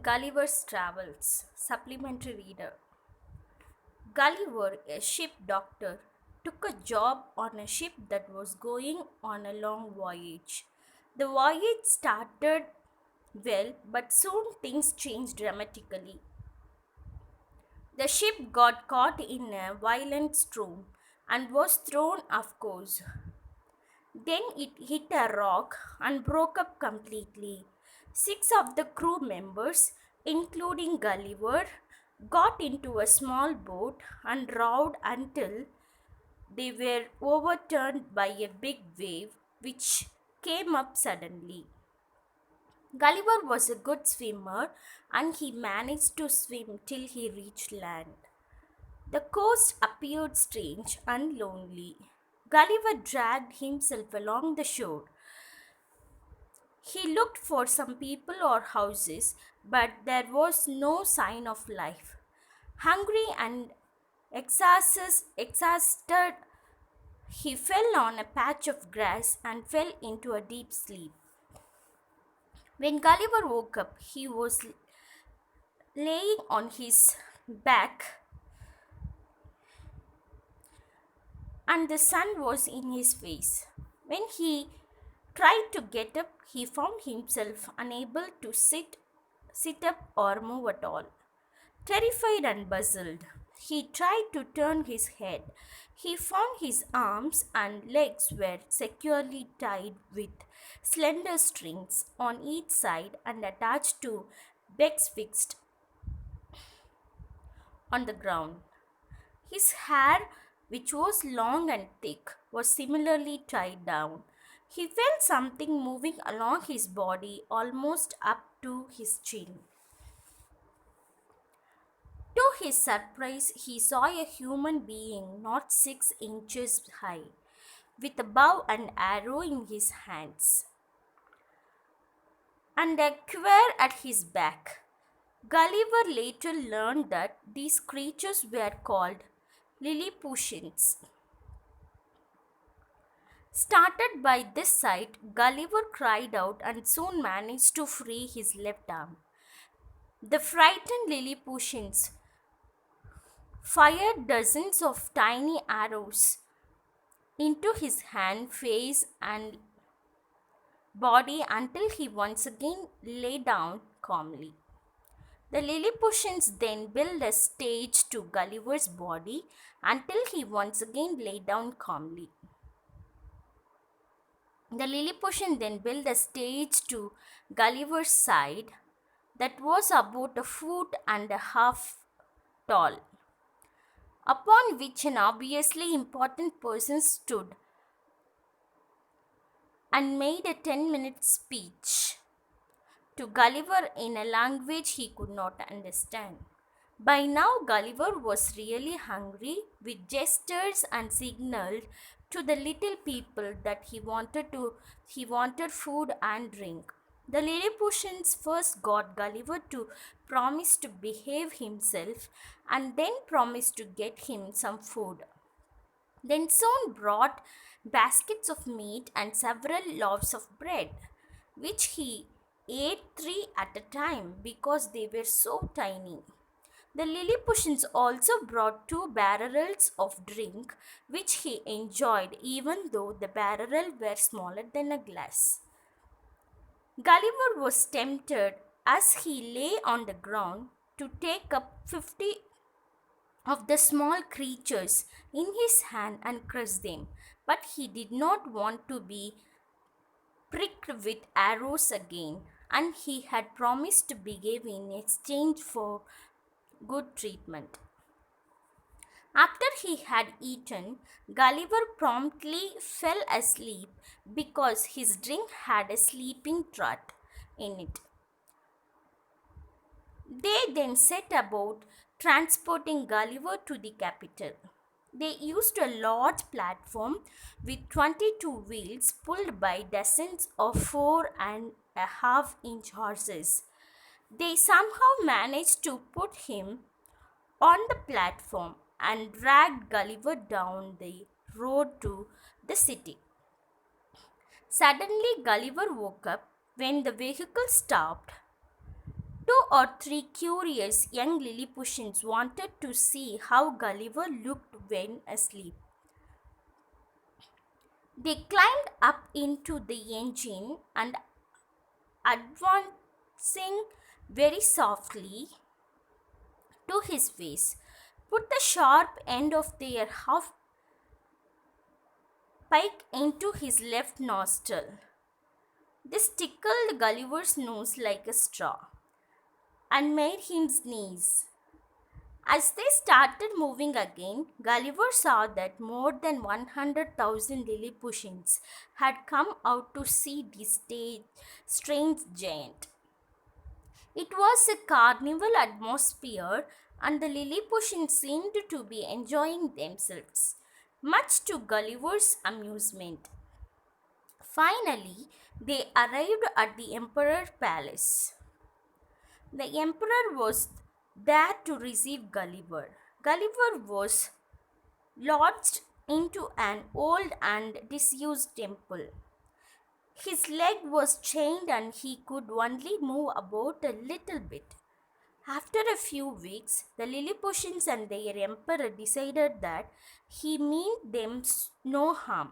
Gulliver's Travels, supplementary reader. Gulliver, a ship doctor, took a job on a ship that was going on a long voyage. The voyage started well, but soon things changed dramatically. The ship got caught in a violent storm and was thrown off course. Then it hit a rock and broke up completely. Six of the crew members, including Gulliver, got into a small boat and rowed until they were overturned by a big wave which came up suddenly. Gulliver was a good swimmer and he managed to swim till he reached land. The coast appeared strange and lonely. Gulliver dragged himself along the shore. He looked for some people or houses, but there was no sign of life. Hungry and exhausted, he fell on a patch of grass and fell into a deep sleep. When Gulliver woke up, he was laying on his back and the sun was in his face. When he tried to get up, he found himself unable to sit up or move at all. Terrified and puzzled, he tried to turn his head. He found his arms and legs were securely tied with slender strings on each side and attached to pegs fixed on the ground. His hair, which was long and thick, was similarly tied down. He felt something moving along his body almost up to his chin. To his surprise, he saw a human being not 6 inches high, with a bow and arrow in his hands, and a quiver at his back. Gulliver later learned that these creatures were called Lilliputians. Started by this sight, Gulliver cried out and soon managed to free his left arm. The frightened Lilliputians fired dozens of tiny arrows into his hand, face, and body until he once again lay down calmly. The Lilliputians then built a stage to Gulliver's body until he once again lay down calmly. The Lilliputian then built a stage to Gulliver's side that was about a foot and a half tall, upon which an obviously important person stood and made a 10-minute speech to Gulliver in a language he could not understand. By now, Gulliver was really hungry, with gestures and signaled to the little people that he wanted food and drink. The Lilliputians first got Gulliver to promise to behave himself and then promised to get him some food. Then soon brought baskets of meat and several loaves of bread, which he ate three at a time because they were so tiny. The Lilliputians also brought 2 barrels of drink, which he enjoyed even though the barrel were smaller than a glass. Gulliver was tempted as he lay on the ground to take up 50 of the small creatures in his hand and crush them, but he did not want to be pricked with arrows again, and he had promised to behave in exchange for good treatment. After he had eaten, Gulliver promptly fell asleep because his drink had a sleeping draught in it. They then set about transporting Gulliver to the capital. They used a large platform with 22 wheels pulled by dozens of 4.5-inch horses. They somehow managed to put him on the platform and dragged Gulliver down the road to the city. Suddenly, Gulliver woke up when the vehicle stopped. Two or three curious young Lilliputians wanted to see how Gulliver looked when asleep. They climbed up into the engine and, advancing very softly to his face, put the sharp end of their half pike into his left nostril. This tickled Gulliver's nose like a straw and made him sneeze. As they started moving again, Gulliver saw that more than 100,000 Lilliputians had come out to see this strange giant. It was a carnival atmosphere, and the Lilliputians seemed to be enjoying themselves, much to Gulliver's amusement. Finally, they arrived at the Emperor's palace. The Emperor was there to receive Gulliver. Gulliver was lodged into an old and disused temple. His leg was chained and he could only move about a little bit. After a few weeks, the Lilliputians and their emperor decided that he meant them no harm.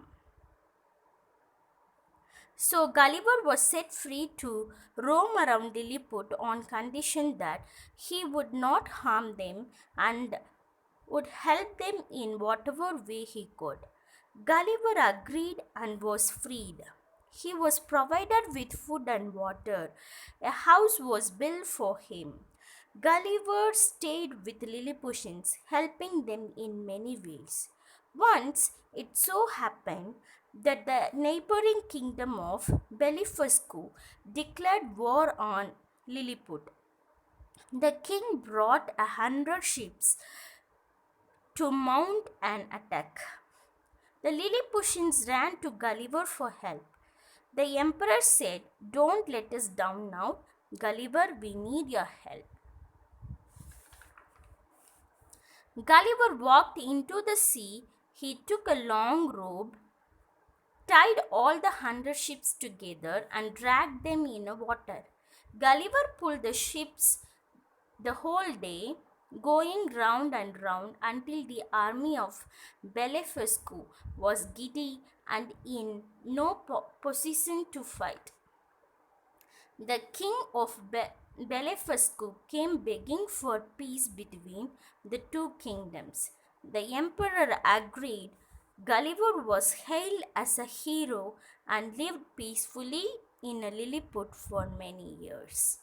So Gulliver was set free to roam around Lilliput on condition that he would not harm them and would help them in whatever way he could. Gulliver agreed and was freed. He was provided with food and water. A house was built for him. Gulliver stayed with Lilliputians, helping them in many ways. Once it so happened that the neighboring kingdom of Belifuscu declared war on Lilliput. The king brought 100 ships to mount an attack. The Lilliputians ran to Gulliver for help. The emperor said, "Don't let us down now, Gulliver, we need your help." Gulliver walked into the sea. He took a long rope, tied all the 100 ships together, and dragged them in the water. Gulliver pulled the ships the whole day, going round and round until the army of Belefuscu was giddy and in no position to fight. The king of Belefuscu came begging for peace between the two kingdoms. The emperor agreed. Gulliver was hailed as a hero and lived peacefully in Lilliput for many years.